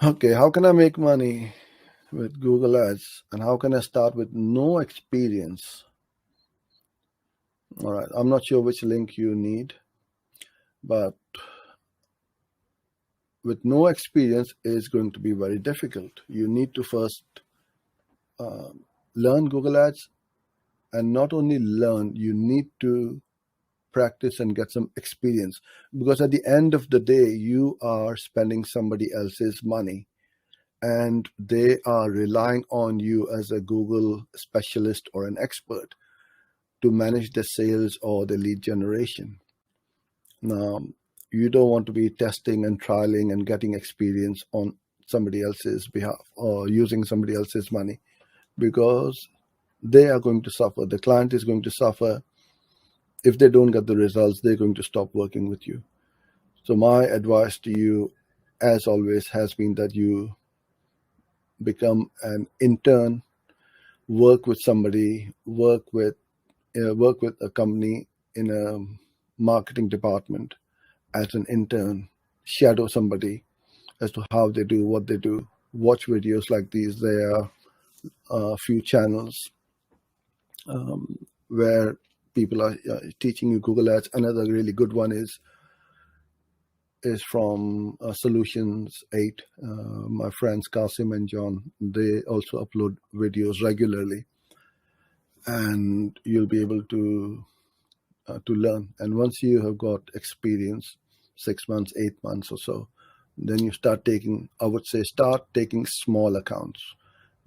Okay, how can I make money with Google Ads and how can I start with no experience? All right, I'm not sure which link you need, but with no experience is going to be very difficult. You need to first uh, learn Google Ads, and not only learn, you need to practice and get some experience, because at the end of the day you are spending somebody else's money and they are relying on you as a Google specialist or an expert to manage the sales or the lead generation. Now, you don't want to be testing and trialing and getting experience on somebody else's behalf or using somebody else's money, because they are going to suffer. The client is going to suffer. If they don't get the results, they're going to stop working with you. So my advice to you, as always, has been that you become an intern, work with somebody, work with a company in a marketing department as an intern, shadow somebody as to how they do, what they do, watch videos like these. There are a few channels where people are teaching you Google Ads. Another really good one is from Solutions 8. My friends Kasim and John, they also upload videos regularly, and you'll be able to learn. And once you have got experience, 6 months, 8 months or so, then you start taking, I would say, start taking small accounts.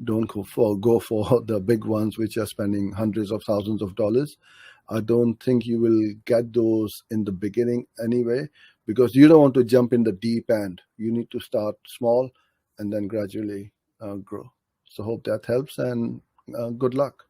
Don't go for the big ones, which are spending hundreds of thousands of dollars. I don't think you will get those in the beginning anyway, because you don't want to jump in the deep end. You need to start small and then gradually grow. So hope that helps, and good luck.